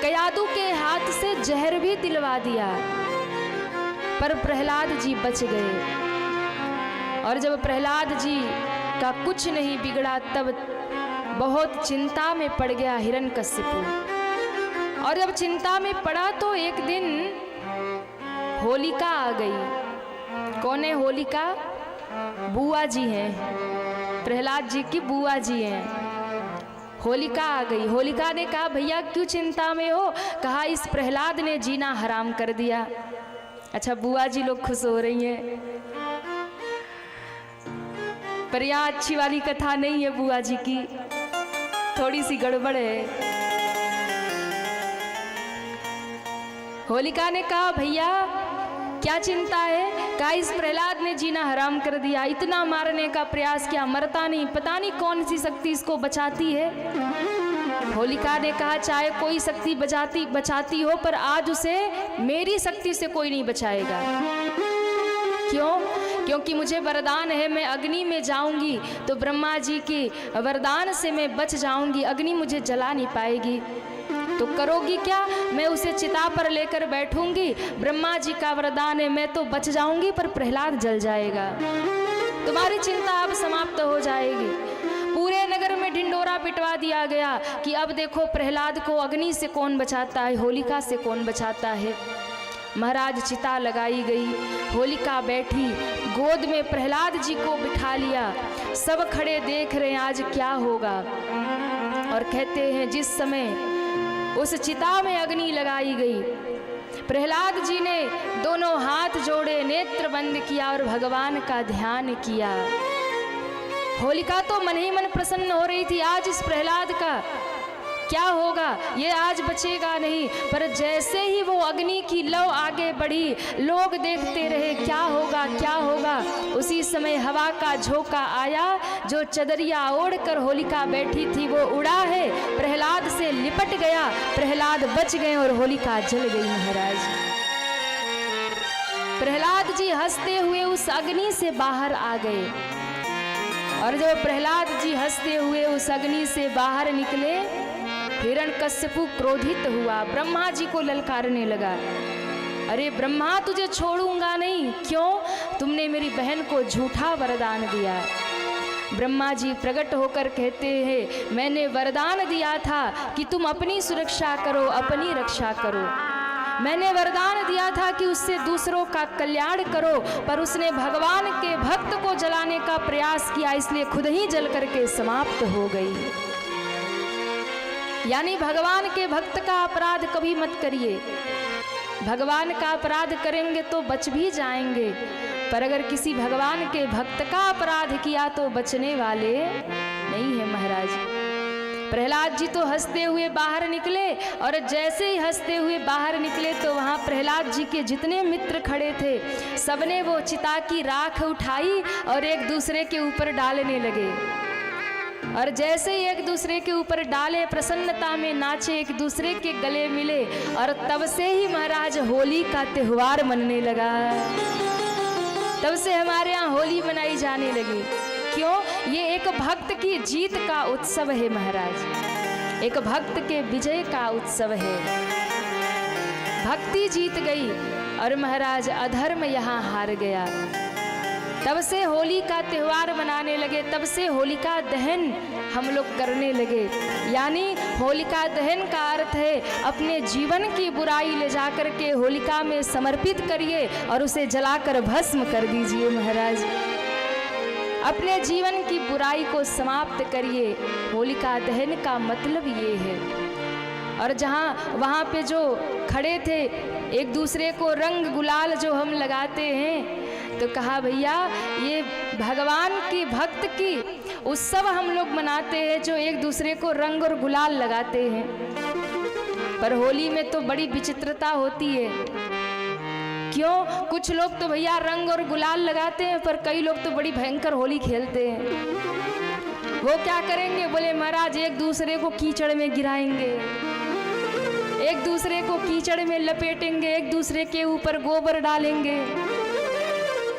कयादू के हाथ से जहर भी दिलवा दिया, पर प्रहलाद जी बच गए। और जब प्रहलाद जी का कुछ नहीं बिगड़ा, तब बहुत चिंता में पड़ गया हिरण्यकश्यप। और जब चिंता में पड़ा तो एक दिन होलिका आ गई। कौन है होलिका? बुआ जी हैं, प्रहलाद जी की बुआ जी हैं। होलिका आ गई। होलिका ने कहा भैया क्यों चिंता में हो? कहा इस प्रहलाद ने जीना हराम कर दिया। अच्छा बुआ जी लोग खुश हो रही हैं, पर यहाँ अच्छी वाली कथा नहीं है बुआ जी की, थोड़ी सी गड़बड़ है। होलिका ने कहा भैया क्या चिंता है? कहा इस प्रहलाद ने जीना हराम कर दिया, इतना मारने का प्रयास किया, मरता नहीं, पता नहीं कौन सी शक्ति इसको बचाती है। होलिका ने कहा चाहे कोई शक्ति बचाती हो, पर आज उसे मेरी शक्ति से कोई नहीं बचाएगा। क्यों? क्योंकि मुझे वरदान है, मैं अग्नि में जाऊंगी तो ब्रह्मा जी के वरदान से मैं बच जाऊंगी, अग्नि मुझे जला नहीं पाएगी। तो करोगी क्या? मैं उसे चिता पर लेकर बैठूंगी, ब्रह्मा जी का वरदान है, मैं तो बच जाऊंगी पर प्रहलाद जल जाएगा, तुम्हारी चिंता अब समाप्त हो जाएगी। पूरे नगर में ढिंडोरा पिटवा दिया गया कि अब देखो प्रहलाद को अग्नि से कौन बचाता है, होलिका से कौन बचाता है। महाराज चिता लगाई गई, होलिका बैठी, गोद में प्रहलाद जी को बिठा लिया, सब खड़े देख रहे हैं आज क्या होगा। और कहते हैं जिस समय उस चिता में अग्नि लगाई गई, प्रहलाद जी ने दोनों हाथ जोड़े, नेत्र बंद किया और भगवान का ध्यान किया। होलिका तो मन ही मन प्रसन्न हो रही थी, आज इस प्रहलाद का क्या होगा, ये आज बचेगा नहीं। पर जैसे ही वो अग्नि की लौ आगे बढ़ी, लोग देखते रहे क्या होगा क्या होगा। उसी समय हवा का झोंका आया, जो चदरिया ओढ़कर होलिका बैठी थी वो उड़ा है, प्रहलाद से लिपट गया, प्रहलाद बच गए और होलिका जल गई। महाराज प्रहलाद जी हंसते हुए उस अग्नि से बाहर आ गए, और जब प्रहलाद जी हंसते हुए उस अग्नि से बाहर निकले, हिरण्यकश्यपु क्रोधित हुआ, ब्रह्मा जी को ललकारने लगा, अरे ब्रह्मा तुझे छोड़ूंगा नहीं, क्यों? तुमने मेरी बहन को झूठा वरदान दिया। ब्रह्मा जी प्रकट होकर कहते हैं मैंने वरदान दिया था कि तुम अपनी सुरक्षा करो, अपनी रक्षा करो। मैंने वरदान दिया था कि उससे दूसरों का कल्याण करो, पर उसने भगवान के भक्त को जलाने का प्रयास किया, इसलिए खुद ही जल करके समाप्त हो गई। यानी भगवान के भक्त का अपराध कभी मत करिए। भगवान का अपराध करेंगे तो बच भी जाएंगे, पर अगर किसी भगवान के भक्त का अपराध किया तो बचने वाले नहीं है। महाराज प्रहलाद जी तो हंसते हुए बाहर निकले, और जैसे ही हंसते हुए बाहर निकले तो वहाँ प्रहलाद जी के जितने मित्र खड़े थे सबने वो चिता की राख उठाई और एक दूसरे के ऊपर डालने लगे। और जैसे ही एक दूसरे के ऊपर डाले, प्रसन्नता में नाचे, एक दूसरे के गले मिले, और तब से ही महाराज होली का त्योहार मनने लगा। तब से हमारे यहाँ होली मनाई जाने लगी। क्यों? ये एक भक्त की जीत का उत्सव है महाराज, एक भक्त के विजय का उत्सव है। भक्ति जीत गई और महाराज अधर्म यहाँ हार गया। तब से होली का त्योहार मनाने लगे, तब से होलिका दहन हम लोग करने लगे। यानी होलिका दहन का अर्थ है अपने जीवन की बुराई ले जाकर के होलिका में समर्पित करिए और उसे जलाकर भस्म कर दीजिए। महाराज अपने जीवन की बुराई को समाप्त करिए, होलिका दहन का मतलब ये है। और जहाँ वहाँ पे जो खड़े थे, एक दूसरे को रंग गुलाल जो हम लगाते हैं, तो कहा भैया ये भगवान की भक्त की उत्सव हम लोग मनाते हैं जो एक दूसरे को रंग और गुलाल लगाते हैं। पर होली में तो बड़ी विचित्रता होती है। क्यों? कुछ लोग तो भैया रंग और गुलाल लगाते हैं, पर कई लोग तो बड़ी भयंकर होली खेलते हैं। वो क्या करेंगे? बोले महाराज एक दूसरे को कीचड़ में गिराएंगे, एक दूसरे को कीचड़ में लपेटेंगे, एक दूसरे के ऊपर गोबर डालेंगे।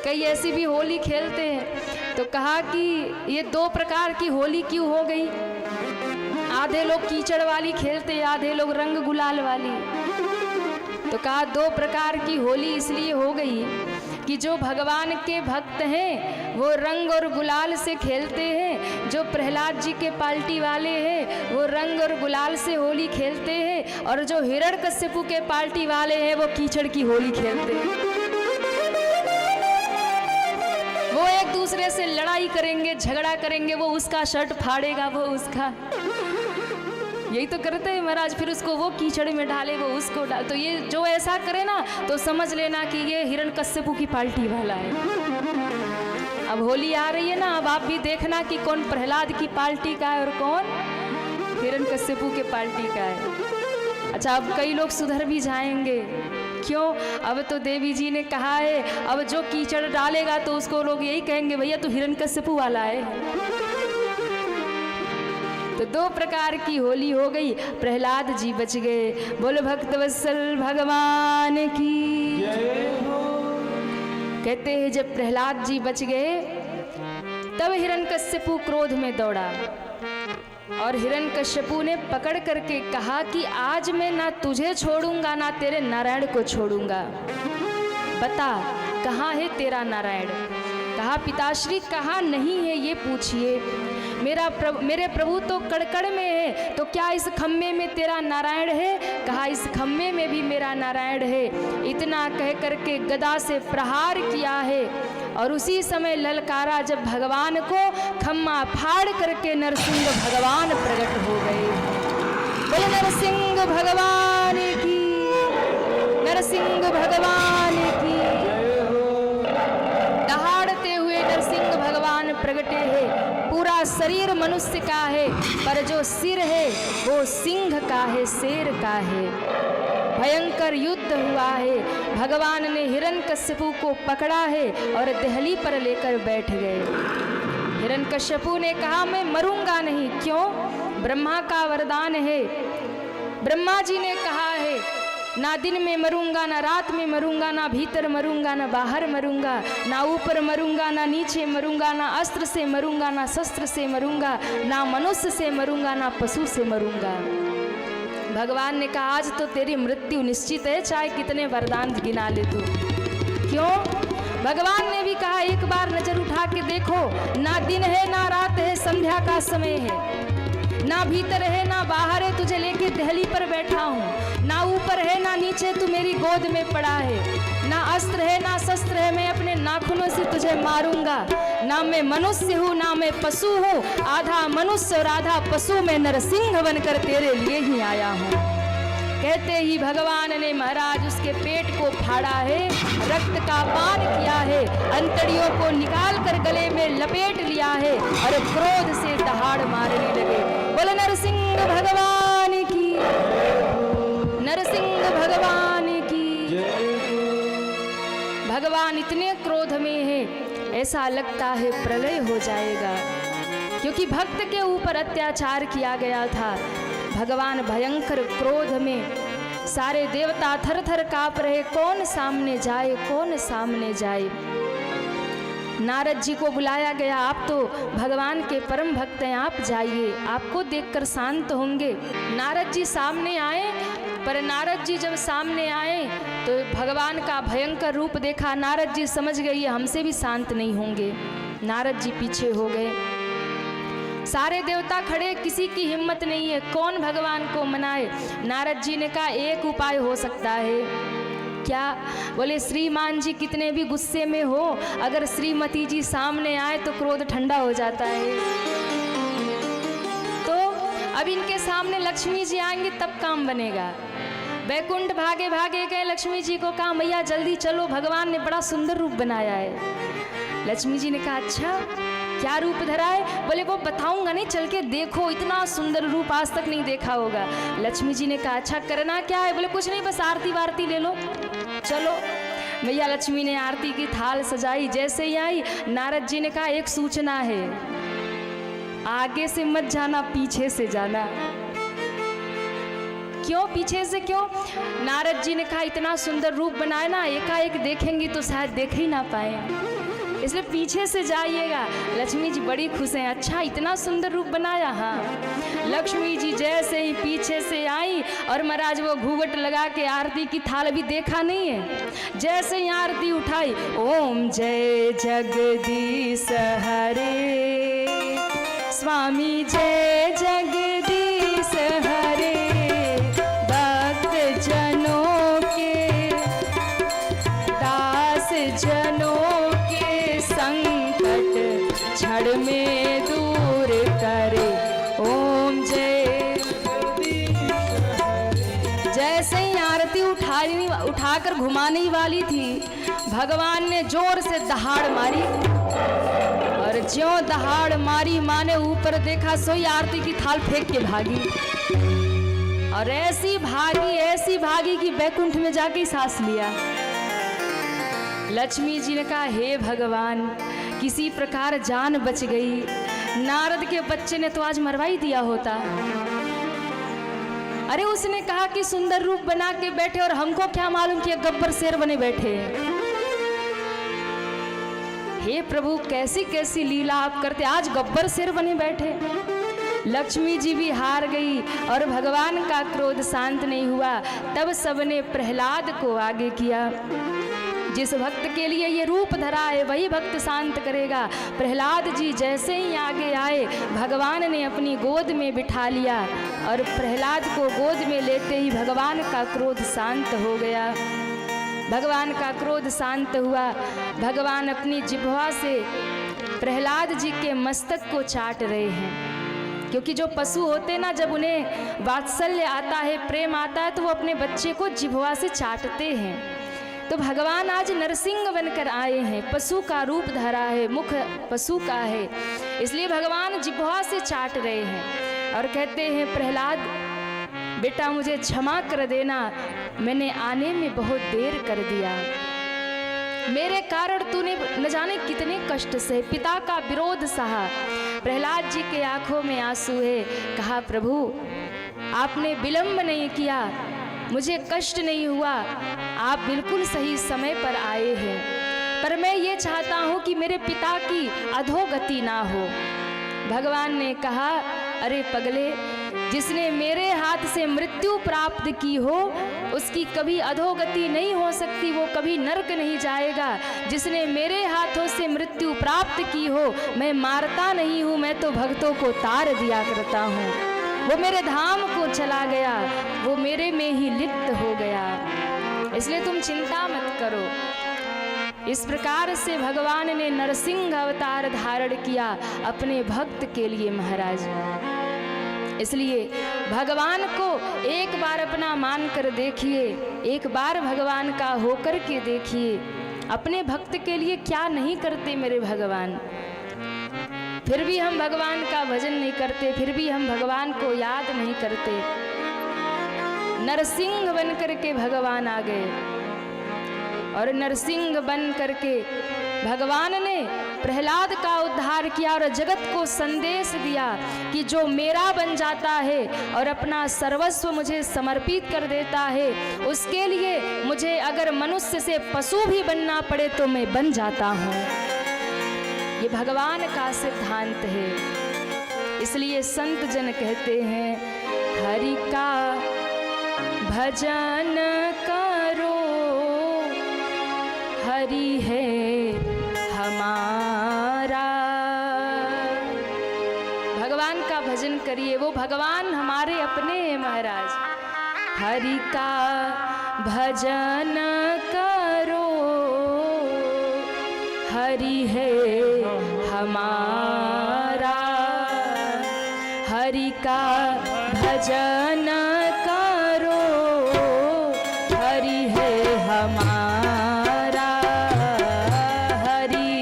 कई ऐसी भी होली खेलते हैं। तो कहा कि ये दो प्रकार की होली क्यों हो गई? आधे लोग कीचड़ वाली खेलते हैं, आधे लोग रंग गुलाल वाली। तो कहा दो प्रकार की होली इसलिए हो गई कि जो भगवान के भक्त हैं वो रंग और गुलाल से खेलते हैं, जो प्रहलाद जी के पार्टी वाले हैं वो रंग और गुलाल से होली खेलते हैं, और जो हिरण्यकश्यपु के पार्टी वाले हैं वो कीचड़ की होली खेलते हैं। वो एक दूसरे से लड़ाई करेंगे, झगड़ा करेंगे, वो उसका शर्ट फाड़ेगा, वो उसका, यही तो करते हैं महाराज। फिर उसको वो कीचड़ में डाले, वो उसको डाल। तो ये जो ऐसा करे ना तो समझ लेना कि ये हिरण्यकश्यपु की पार्टी वाला है। अब होली आ रही है ना, अब आप भी देखना कि कौन प्रहलाद की पार्टी का है और कौन हिरण्यकश्यपु के पार्टी का है। अच्छा, अब कई लोग सुधर भी जाएंगे। क्यों? अब तो देवी जी ने कहा है, अब जो कीचड़ डालेगा तो उसको लोग यही कहेंगे भैया तो हिरण्यकश्यपु वाला है। तो दो प्रकार की होली हो गई, प्रहलाद जी बच गए। बोलो भक्तवत्सल भगवान की जय हो। कहते हैं जब प्रहलाद जी बच गए तब हिरण्यकश्यपु क्रोध में दौड़ा, और हिरण्यकश्यपु ने पकड़ करके कहा कि आज मैं ना तुझे छोड़ूंगा ना तेरे नारायण को छोड़ूंगा। बता कहाँ है तेरा नारायण? कहा पिताश्री कहाँ नहीं है ये पूछिए। मेरे प्रभु तो कड़कड़ में है, तो क्या इस खम्भे में तेरा नारायण है? कहा इस खम्भे में भी मेरा नारायण है। इतना कह करके गदा से प्रहार किया है, और उसी समय ललकारा जब भगवान को, खम्मा फाड़ करके नरसिंह भगवान प्रकट हो गए। बोले नरसिंह भगवान की, नरसिंह भगवान की। दहाड़ते हुए नरसिंह भगवान प्रगटे हैं। पूरा शरीर मनुष्य का है, पर जो सिर है वो सिंह का है, शेर का है। भयंकर युद्ध हुआ है। भगवान ने हिरण्यकश्यपु को पकड़ा है और देहली पर लेकर बैठ गए। हिरण्यकश्यपु ने कहा मैं मरूंगा नहीं। क्यों? ब्रह्मा का वरदान है। ब्रह्मा जी ने कहा है ना दिन में मरूंगा, ना रात में मरूंगा, ना भीतर मरूंगा, ना बाहर मरूंगा, ना ऊपर मरूंगा, ना नीचे मरूंगा, ना अस्त्र से मरूंगा, ना शस्त्र से मरूंगा, ना मनुष्य से मरूंगा, ना पशु से मरूंगा। भगवान ने कहा आज तो तेरी मृत्यु निश्चित है, चाहे कितने वरदान गिना ले तू। क्यों? भगवान ने भी कहा एक बार नजर उठा के देखो, ना दिन है ना रात है, संध्या का समय है, ना भीतर है ना बाहर है, तुझे लेके देहली पर बैठा हूँ, ना ऊपर है ना नीचे, तू मेरी गोद में पड़ा है, ना अस्त्र है ना शस्त्र है, मैं अपने नाखूनों से तुझे मारूंगा, ना मैं मनुष्य हूँ ना मैं पशु हूँ, आधा मनुष्य और आधा पशु में नरसिंह बनकर तेरे लिए ही आया हूँ। कहते ही भगवान ने महाराज उसके पेट को फाड़ा है, रक्त का पान किया है, अंतड़ियों को निकाल कर गले में लपेट लिया है और क्रोध से दहाड़ मारने लगे। बोले नरसिंह भगवान की, नरसिंह भगवान की। भगवान इतने क्रोध में है, ऐसा लगता है प्रलय हो जाएगा, क्योंकि भक्त के ऊपर अत्याचार किया गया था। भगवान भयंकर क्रोध में, सारे देवता थर थर कांप रहे, कौन सामने जाए, कौन सामने जाए। नारद जी को बुलाया गया, आप तो भगवान के परम भक्त हैं, आप जाइए, आपको देखकर शांत होंगे। नारद जी सामने आए, पर नारद जी जब सामने आए तो भगवान का भयंकर रूप देखा। नारद जी समझ गए ये हमसे भी शांत नहीं होंगे। नारद जी पीछे हो गए। सारे देवता खड़े, किसी की हिम्मत नहीं है, कौन भगवान को मनाए। नारद जी ने कहा एक उपाय हो सकता है। क्या? बोले श्रीमान जी कितने भी गुस्से में हो, अगर श्रीमती जी सामने आए तो क्रोध ठंडा हो जाता है। तो अब इनके सामने लक्ष्मी जी आएंगे तब काम बनेगा। वैकुंठ भागे भागे गए, लक्ष्मी जी को कहा मैया जल्दी चलो, भगवान ने बड़ा सुंदर रूप बनाया है। लक्ष्मी जी ने कहा अच्छा क्या रूप धरा है? बोले वो बताऊंगा नहीं, चल के देखो, इतना सुंदर रूप आज तक नहीं देखा होगा। लक्ष्मी जी ने कहा अच्छा करना क्या है? बोले कुछ नहीं, बस आरती वारती ले लो, चलो। भैया लक्ष्मी ने आरती की थाल सजाई, जैसे ही आई नारद जी ने कहा एक सूचना है। आगे से मत जाना, पीछे से जाना। क्यों पीछे से क्यों? नारद जी ने कहा इतना सुंदर रूप बनाया ना, एकाएक देखेंगी तो शायद देख ही ना पाए, इसलिए पीछे से जाइएगा। लक्ष्मी जी बड़ी खुश हैं, अच्छा इतना सुंदर रूप बनाया। हाँ, लक्ष्मी जी जैसे ही पीछे से आई और महाराज वो घूंघट लगा के आरती की थाल भी देखा नहीं है, जैसे ही आरती उठाई, ओम जय जगदीश हरे, स्वामी जय जगदीश हरे, भक्त जनों के दास जनों के संकट क्षण में दूर करे, ओम जय। जैसे ही आरती उठाकर घुमाने वाली थी, भगवान ने जोर से दहाड़ मारी, और ज्यों दहाड़ मारी माँ ने ऊपर देखा, सोई आरती की थाल फेंक के भागी, और ऐसी भागी कि बैकुंठ में जाके सांस लिया। लक्ष्मी जी ने कहा, हे भगवान, किसी प्रकार जान बच गई, नारद के बच्चे ने तो आज मरवा ही दिया होता। अरे उसने कहा कि सुंदर रूप बना के बैठे, और हमको क्या मालूम कि गब्बर शेर बने बैठे। हे प्रभु, कैसी कैसी लीला आप करते, आज गब्बर शेर बने बैठे। लक्ष्मी जी भी हार गई और भगवान का क्रोध शांत नहीं हुआ। तब सबने प्रहलाद को आगे किया, जिस भक्त के लिए ये रूप धरा है वही भक्त शांत करेगा। प्रहलाद जी जैसे ही आगे आए, भगवान ने अपनी गोद में बिठा लिया, और प्रहलाद को गोद में लेते ही भगवान का क्रोध शांत हो गया। भगवान का क्रोध शांत हुआ। भगवान अपनी जिह्वा से प्रहलाद जी के मस्तक को चाट रहे हैं, क्योंकि जो पशु होते ना, जब उन्हें वात्सल्य आता है, प्रेम आता है, तो वो अपने बच्चे को जिह्वा से चाटते हैं। तो भगवान आज नरसिंह बनकर आए हैं, पशु का रूप धरा है, मुख पशु का है, इसलिए भगवान जिह्वा से चाट रहे हैं और कहते हैं, प्रहलाद बेटा मुझे क्षमा कर देना, मैंने आने में बहुत देर कर दिया, मेरे कारण तूने न जाने कितने कष्ट से पिता का विरोध सहा। प्रहलाद जी के आंखों में आंसू है। कहा, प्रभु आपने विलंब नहीं किया, मुझे कष्ट नहीं हुआ, आप बिल्कुल सही समय पर आए हैं, पर मैं ये चाहता हूँ कि मेरे पिता की अधोगति ना हो। भगवान ने कहा, अरे पगले, जिसने मेरे हाथ से मृत्यु प्राप्त की हो उसकी कभी अधोगति नहीं हो सकती, वो कभी नरक नहीं जाएगा। जिसने मेरे हाथों से मृत्यु प्राप्त की हो, मैं मारता नहीं हूँ, मैं तो भक्तों को तार दिया करता हूँ। वो मेरे धाम को चला गया, वो मेरे में ही लिप्त हो गया, इसलिए तुम चिंता मत करो। इस प्रकार से भगवान ने नरसिंह अवतार धारण किया अपने भक्त के लिए महाराज। इसलिए भगवान को एक बार अपना मान कर देखिए, एक बार भगवान का होकर के देखिए, अपने भक्त के लिए क्या नहीं करते मेरे भगवान। फिर भी हम भगवान का भजन नहीं करते, फिर भी हम भगवान को याद नहीं करते। नरसिंह बन करके भगवान आ गए, और नरसिंह बन करके भगवान ने प्रहलाद का उद्धार किया और जगत को संदेश दिया कि जो मेरा बन जाता है और अपना सर्वस्व मुझे समर्पित कर देता है, उसके लिए मुझे अगर मनुष्य से पशु भी बनना पड़े तो मैं बन जाता हूँ। ये भगवान का सिद्धांत है। इसलिए संत जन कहते हैं, हरि का भजन करो, हरि है हमारा। भगवान का भजन करिए, वो भगवान हमारे अपने हैं महाराज। हरि का भजन करो, हरि है हमारा। हरि का भजन करो, हरि है हमारा। हरि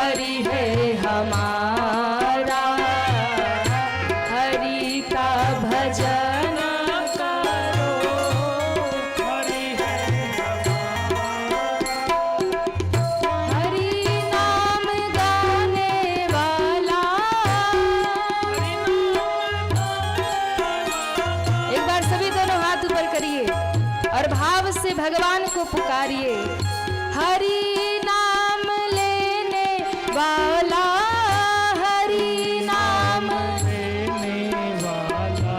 हरि है हमारा, हरि का भजन करो। हरि है हरि नाम गाने वाला, एक बार सभी दोनों हाथ ऊपर करिए और भाव से भगवान को पुकारिए। हरि नाम लेने वाला, हरि नाम लेने वाला,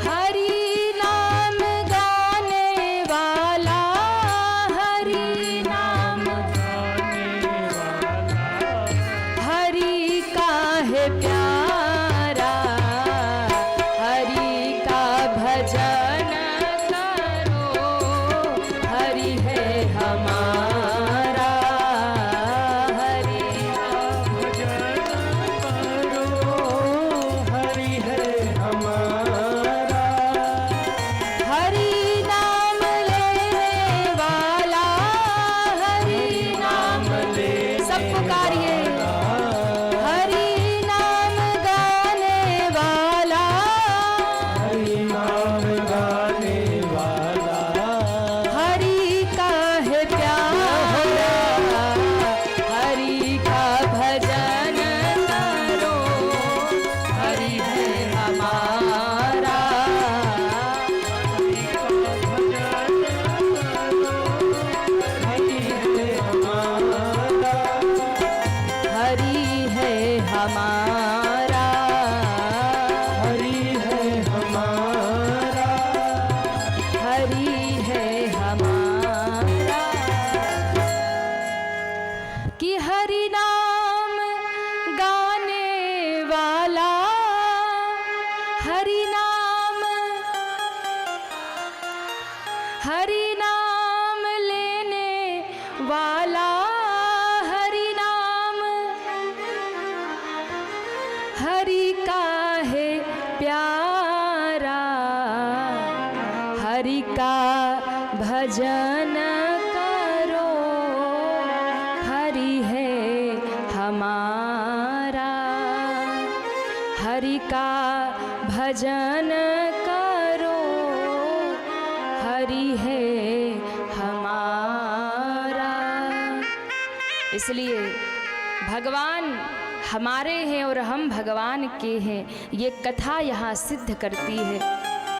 हरि नाम गाने वाला, हरि नाम गाने वाला, हरि का है प्यारा, हरि का भजन करो। हरि है हमारा, हरि का भजन करो। हरि है हमारा, हरि नाम लेने वाला, हरि नाम ले सब पुकारिए। हरि नाम गाने वाला, हरि नाम गाने वाला, हरि का है प्यारा, हरि का भजन करो। हरि है हमारा, हरि है हमारा, हरि है हमारा, हरि है हमारा। कि हरि नाम गाने वाला, हरि नाम, हरि नाम लेने वाला, हरि नाम हरि का है प्यारा, हरि का भजन करो। हरि है हमारा, हरि का भजन करो। हरि है हमारा। इसलिए भगवान हमारे हैं और हम भगवान के हैं, ये कथा यहाँ सिद्ध करती है।